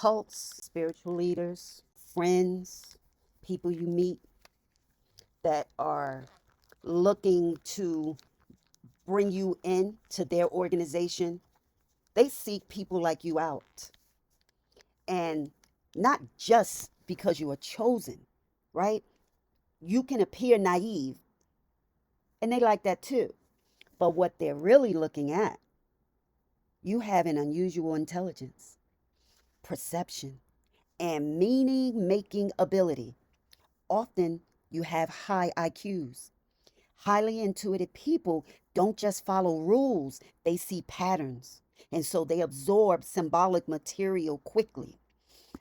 cults, spiritual leaders, friends, people you meet that are looking to bring you in to their organization, they seek people like you out. And not just because you are chosen, right? You can appear naive, and they like that too. But what they're really looking at, you have an unusual intelligence, perception, and meaning making ability. Often you have high IQs. Highly intuitive people don't just follow rules, they see patterns. And so they absorb symbolic material quickly.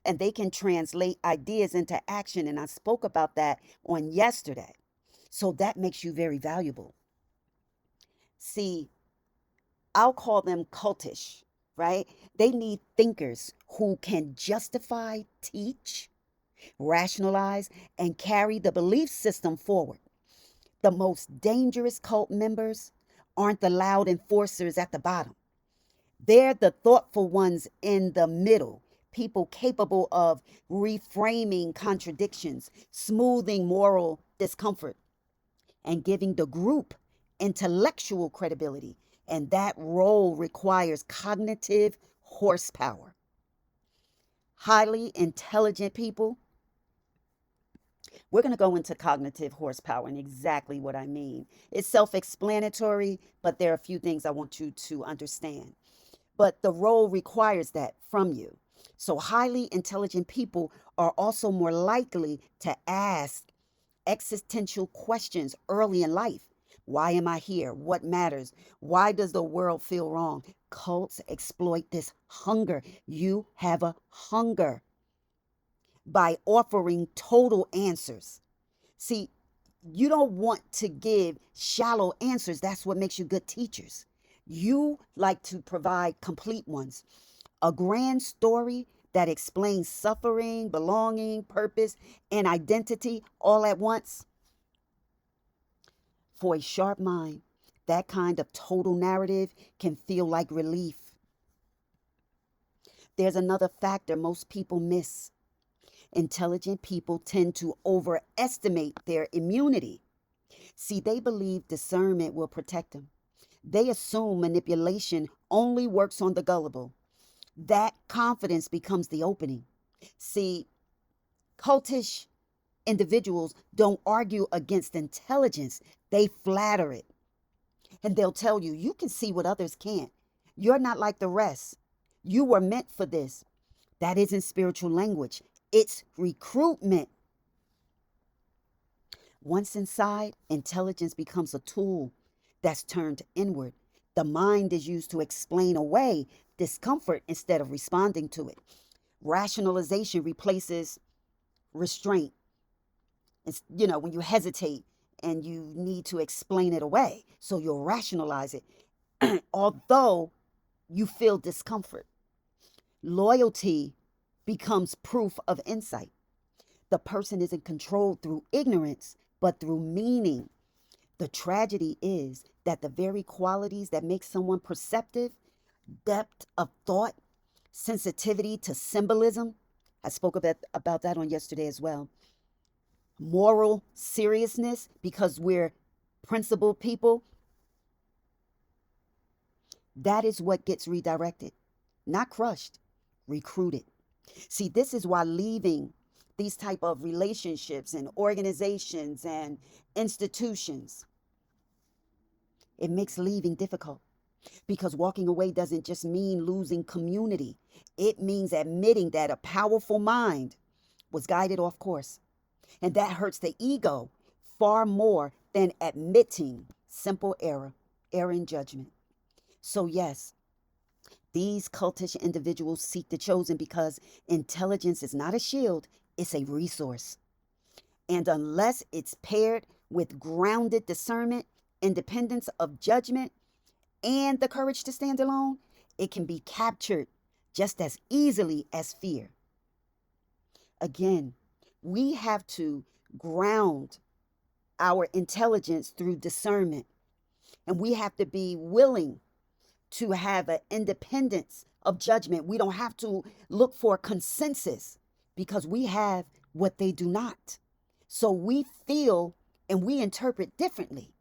And they can translate ideas into action. And I spoke about that on yesterday. So that makes you very valuable. See, I'll call them cultish, right? They need thinkers who can justify, teach, rationalize, and carry the belief system forward. The most dangerous cult members aren't the loud enforcers at the bottom. They're the thoughtful ones in the middle, people capable of reframing contradictions, smoothing moral discomfort, and giving the group intellectual credibility. And that role requires cognitive horsepower. Highly intelligent people, we're going to go into cognitive horsepower and exactly what I mean. It's self explanatory, but there are a few things I want you to understand. But the role requires that from you. So, highly intelligent people are also more likely to ask existential questions early in life. Why am I here? What matters? Why does the world feel wrong? Cults exploit this hunger. You have a hunger by offering total answers. See, you don't want to give shallow answers. That's what makes you good teachers. You like to provide complete ones. A grand story that explains suffering, belonging, purpose, and identity all at once. For a sharp mind, that kind of total narrative can feel like relief. There's another factor most people miss. Intelligent people tend to overestimate their immunity. See, they believe discernment will protect them. They assume manipulation only works on the gullible. That confidence becomes the opening. See, cultish individuals don't argue against intelligence, they flatter it. And they'll tell you, you can see what others can't. You're not like the rest. You were meant for this. That isn't spiritual language, it's recruitment. Once inside, intelligence becomes a tool that's turned inward. The mind is used to explain away discomfort instead of responding to it. Rationalization replaces restraint. It's, when you hesitate and you need to explain it away. So you'll rationalize it, although you feel discomfort. Loyalty becomes proof of insight. The person isn't controlled through ignorance, but through meaning. The tragedy is that the very qualities that make someone perceptive, depth of thought, sensitivity to symbolism, I spoke about that on yesterday as well, moral seriousness, because we're principled people, that is what gets redirected, not crushed, recruited. See, this is why leaving these type of relationships and organizations and institutions, it makes leaving difficult, because walking away doesn't just mean losing community. It means admitting that a powerful mind was guided off course. And that hurts the ego far more than admitting simple error in judgment. So, yes, these cultish individuals seek the chosen because intelligence is not a shield, it's a resource. And unless it's paired with grounded discernment, independence of judgment, and the courage to stand alone, it can be captured just as easily as fear. Again, we have to ground our intelligence through discernment, and we have to be willing to have an independence of judgment. We don't have to look for consensus because we have what they do not. So we feel and we interpret differently.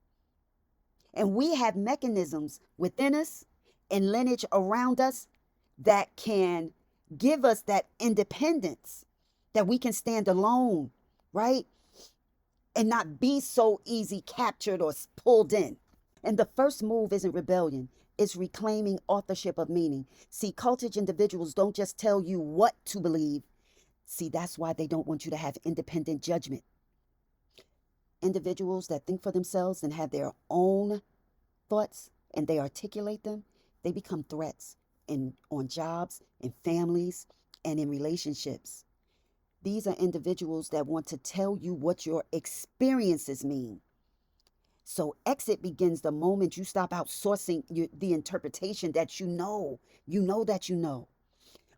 And we have mechanisms within us and lineage around us that can give us that independence, that we can stand alone, right? And not be so easy captured or pulled in. And the first move isn't rebellion, it's reclaiming authorship of meaning. See, cultured individuals don't just tell you what to believe. See, that's why they don't want you to have independent judgment. Individuals that think for themselves and have their own thoughts and they articulate them, they become threats on jobs, in families, and in relationships. These are individuals that want to tell you what your experiences mean. So exit begins the moment you stop outsourcing the interpretation that you know. You know that you know.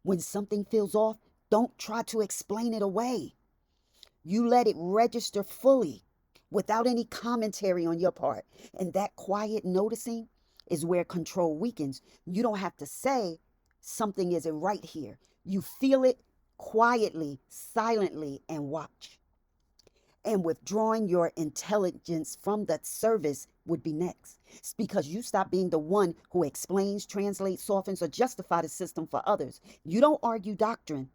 When something feels off, don't try to explain it away. You let it register fully without any commentary on your part. And that quiet noticing is where control weakens. You don't have to say something isn't right here. You feel it quietly, silently, and watch. And withdrawing your intelligence from that service would be next. It's because you stop being the one who explains, translates, softens, or justifies the system for others. You don't argue doctrine.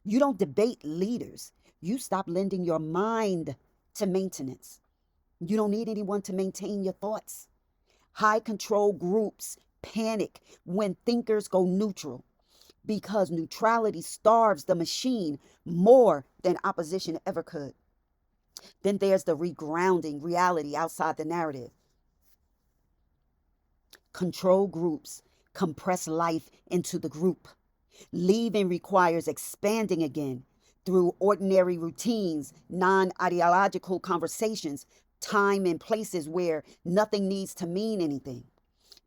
You don't debate leaders. You stop lending your mind to maintenance. You don't need anyone to maintain your thoughts. High control groups panic when thinkers go neutral because neutrality starves the machine more than opposition ever could. Then there's the regrounding reality outside the narrative. Control groups compress life into the group. Leaving requires expanding again through ordinary routines, non-ideological conversations, time and places where nothing needs to mean anything.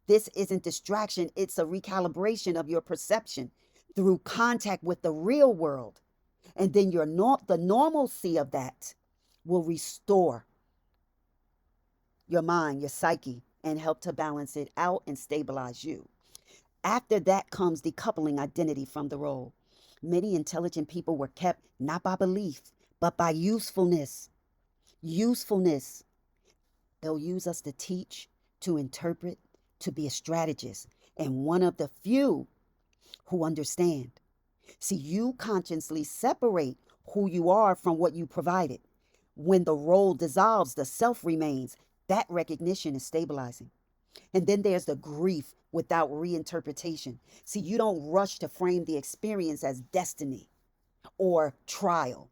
This isn't distraction, it's a recalibration of your perception through contact with the real world. And then the normalcy of that will restore your mind, your psyche, and help to balance it out and stabilize you. After that comes decoupling identity from the role. Many intelligent people were kept not by belief, but by usefulness. Usefulness. They'll use us to teach, to interpret, to be a strategist, and one of the few who understand. See, you consciously separate who you are from what you provided. When the role dissolves, the self remains. That recognition is stabilizing. And then there's the grief without reinterpretation. See, you don't rush to frame the experience as destiny or trial.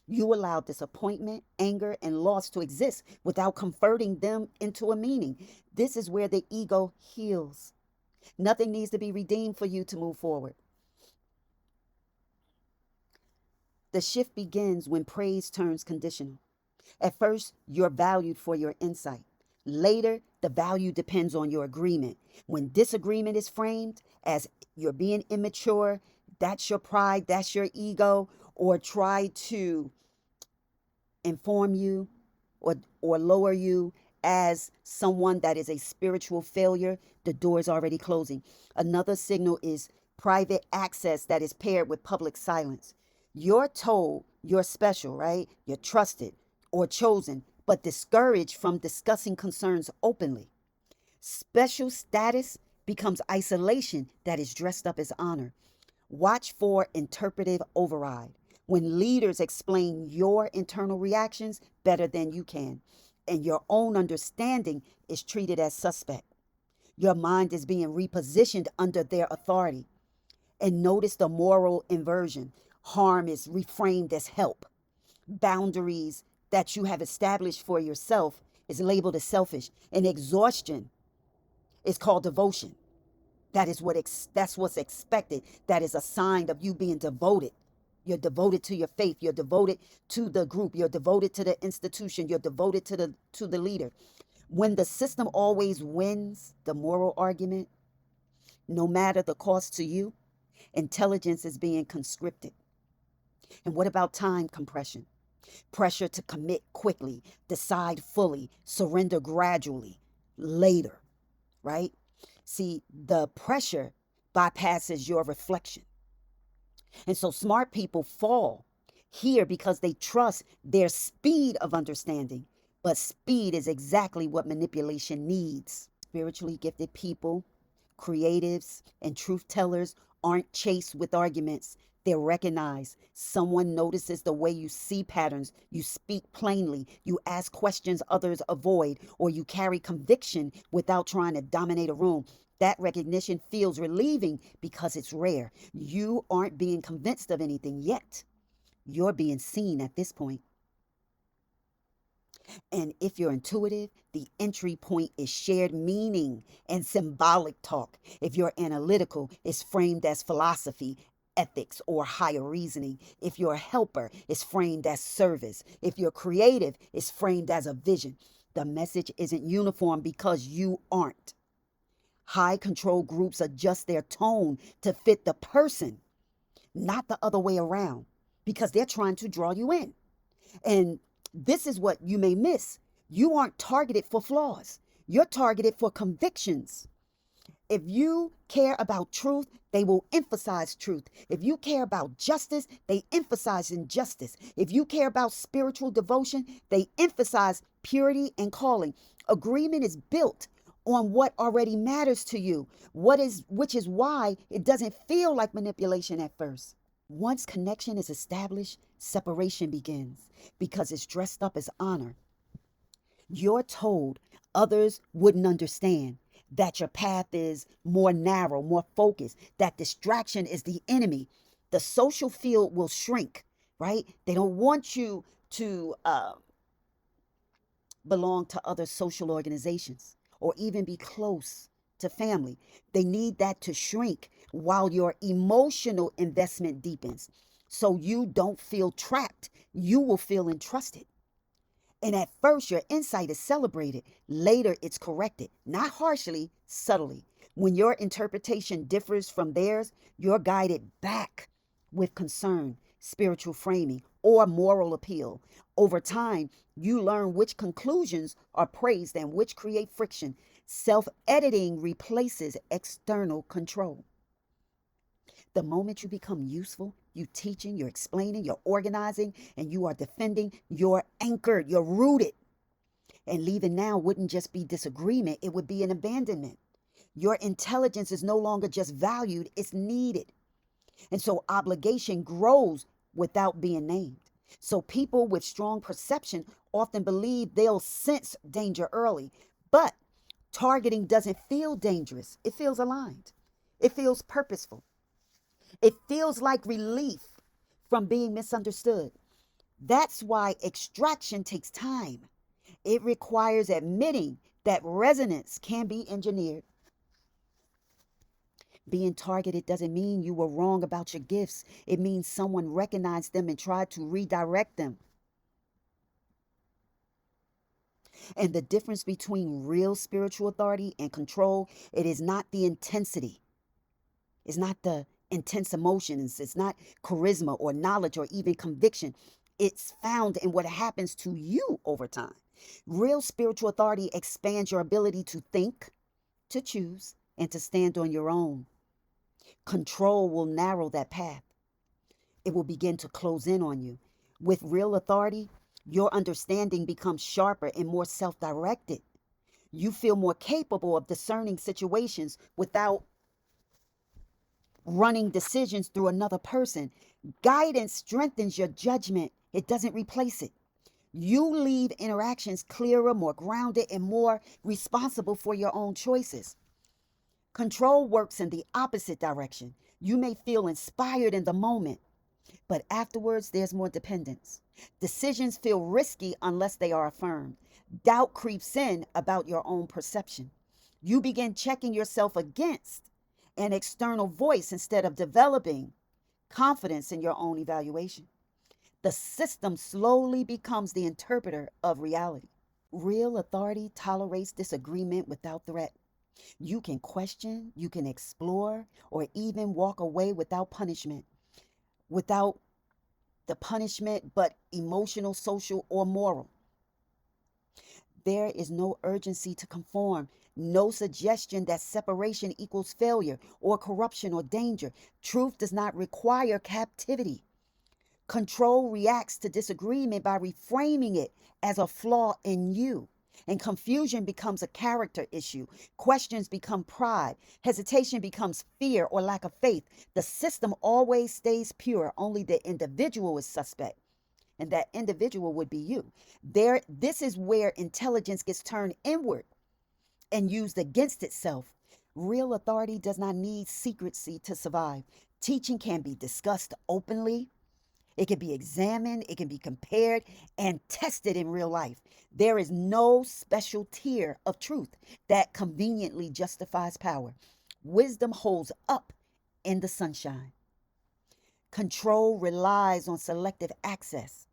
You allow disappointment, anger, and loss to exist without converting them into a meaning. This is where the ego heals. Nothing needs to be redeemed for you to move forward. The shift begins when praise turns conditional. At first, you're valued for your insight. Later, the value depends on your agreement. When disagreement is framed as you're being immature, that's your pride, that's your ego, or try to inform you or lower you as someone that is a spiritual failure, the door is already closing. Another signal is private access that is paired with public silence. You're told you're special, right? You're trusted or chosen, but discouraged from discussing concerns openly. Special status becomes isolation that is dressed up as honor. Watch for interpretive override. When leaders explain your internal reactions better than you can, and your own understanding is treated as suspect. Your mind is being repositioned under their authority. And notice the moral inversion. Harm is reframed as help. Boundaries that you have established for yourself is labeled as selfish. And exhaustion is called devotion. That's what's expected. That is a sign of you being devoted. You're devoted to your faith. You're devoted to the group. You're devoted to the institution. You're devoted to the leader. When the system always wins the moral argument, no matter the cost to you, intelligence is being conscripted. And what about time compression? Pressure to commit quickly, decide fully, surrender gradually, later, right? See, the pressure bypasses your reflection. And so smart people fall here because they trust their speed of understanding. But speed is exactly what manipulation needs. Spiritually gifted people, creatives, and truth tellers aren't chased with arguments. They're recognized. Someone notices the way you see patterns, you speak plainly, you ask questions others avoid, or you carry conviction without trying to dominate a room. That recognition feels relieving because it's rare. You aren't being convinced of anything yet. You're being seen at this point. And if you're intuitive, the entry point is shared meaning and symbolic talk. If you're analytical, it's framed as philosophy, ethics, or higher reasoning. If you're a helper, it's framed as service. If you're creative, it's framed as a vision. The message isn't uniform because you aren't. High control groups adjust their tone to fit the person, not the other way around, because they're trying to draw you in. And this is what you may miss. You aren't targeted for flaws. You're targeted for convictions. If you care about truth, they will emphasize truth. If you care about justice, they emphasize injustice. If you care about spiritual devotion, they emphasize purity and calling. Agreement is built on what already matters to you, which is why it doesn't feel like manipulation at first. Once connection is established, separation begins because it's dressed up as honor. You're told others wouldn't understand, that your path is more narrow, more focused, that distraction is the enemy. The social field will shrink, right? They don't want you to belong to other social organizations or even be close to family. They need that to shrink while your emotional investment deepens. So you don't feel trapped. You will feel entrusted. And at first, your insight is celebrated. Later, it's corrected, not harshly, subtly. When your interpretation differs from theirs, you're guided back with concern, spiritual framing, or moral appeal. Over time, you learn which conclusions are praised and which create friction. Self-editing replaces external control. The moment you become useful, you teaching, you're explaining, you're organizing, and you are defending, you're anchored, you're rooted. And leaving now wouldn't just be disagreement, it would be an abandonment. Your intelligence is no longer just valued, it's needed. And so obligation grows without being named. So people with strong perception often believe they'll sense danger early. But targeting doesn't feel dangerous, it feels aligned, it feels purposeful. It feels like relief from being misunderstood. That's why extraction takes time. It requires admitting that resonance can be engineered. Being targeted doesn't mean you were wrong about your gifts. It means someone recognized them and tried to redirect them. And the difference between real spiritual authority and control, it is not the intensity. It's not the intense emotions. It's not charisma or knowledge or even conviction. It's found in what happens to you over time. Real spiritual authority expands your ability to think, to choose, and to stand on your own. Control will narrow that path. It will begin to close in on you. With real authority, your understanding becomes sharper and more self-directed. You feel more capable of discerning situations without running decisions through another person. Guidance strengthens your judgment, it doesn't replace it. You leave interactions clearer, more grounded, and more responsible for your own choices. Control works in the opposite direction. You may feel inspired in the moment, but afterwards there's more dependence. Decisions feel risky unless they are affirmed. Doubt creeps in about your own perception. You begin checking yourself against an external voice instead of developing confidence in your own evaluation. The system slowly becomes the interpreter of reality. Real authority tolerates disagreement without threat. You can question, you can explore, or even walk away without punishment. Without the punishment, but emotional, social, or moral. There is no urgency to conform, no suggestion that separation equals failure or corruption or danger. Truth does not require captivity. Control reacts to disagreement by reframing it as a flaw in you. And confusion becomes a character issue. Questions become pride. Hesitation becomes fear or lack of faith. The system always stays pure. Only the individual is suspect. And that individual would be you. This is where intelligence gets turned inward and used against itself. Real authority does not need secrecy to survive. Teaching can be discussed openly, it can be examined, it can be compared and tested in real life. There is no special tier of truth that conveniently justifies power. Wisdom holds up in the sunshine. Control relies on selective access.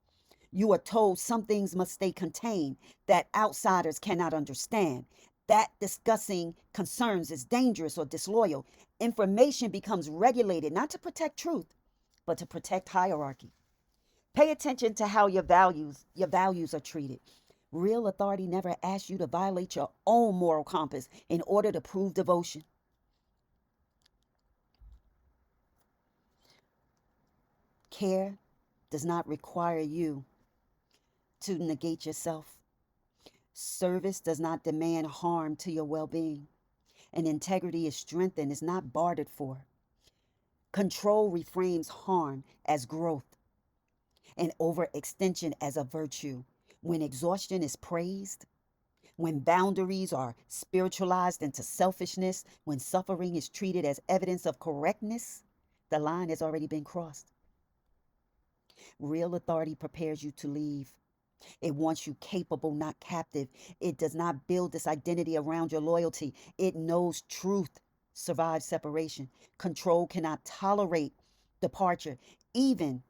You are told some things must stay contained that outsiders cannot understand. That discussing concerns is dangerous or disloyal. Information becomes regulated not to protect truth, but to protect hierarchy. Pay attention to how your values are treated. Real authority never asks you to violate your own moral compass in order to prove devotion. Care does not require you to negate yourself. Service does not demand harm to your well being. And integrity is strengthened, is not bartered for. Control reframes harm as growth and overextension as a virtue. When exhaustion is praised, when boundaries are spiritualized into selfishness, when suffering is treated as evidence of correctness, the line has already been crossed. Real authority prepares you to leave. It wants you capable, not captive. It does not build this identity around your loyalty. It knows truth survives separation. Control cannot tolerate departure. Even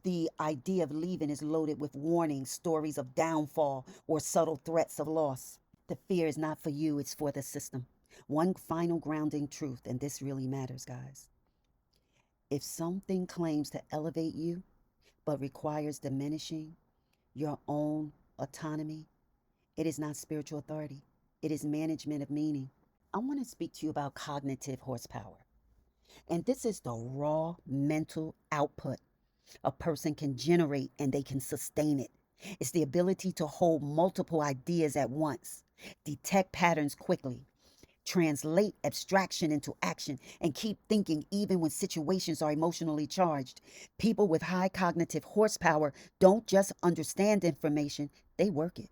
the idea of leaving is loaded with warnings, stories of downfall, or subtle threats of loss. The fear is not for you, it's for the system. One final grounding truth, and this really matters, guys. If something claims to elevate you but requires diminishing your own autonomy, it is not spiritual authority. It is management of meaning. I want to speak to you about cognitive horsepower. And this is the raw mental output a person can generate and they can sustain it. It's the ability to hold multiple ideas at once, detect patterns quickly, translate abstraction into action, and keep thinking even when situations are emotionally charged. People with high cognitive horsepower don't just understand information, they work it.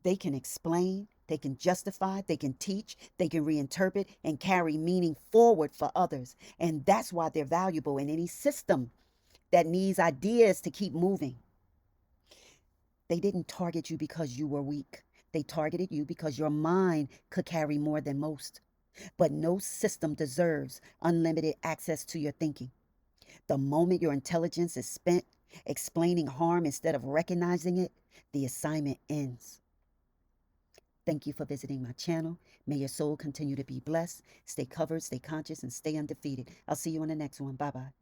They can explain, they can justify, they can teach, they can reinterpret, and carry meaning forward for others. And that's why they're valuable in any system that needs ideas to keep moving. They didn't target you because you were weak. They targeted you because your mind could carry more than most. But no system deserves unlimited access to your thinking. The moment your intelligence is spent explaining harm instead of recognizing it, the assignment ends. Thank you for visiting my channel. May your soul continue to be blessed. Stay covered, stay conscious, and stay undefeated. I'll see you on the next one. Bye-bye.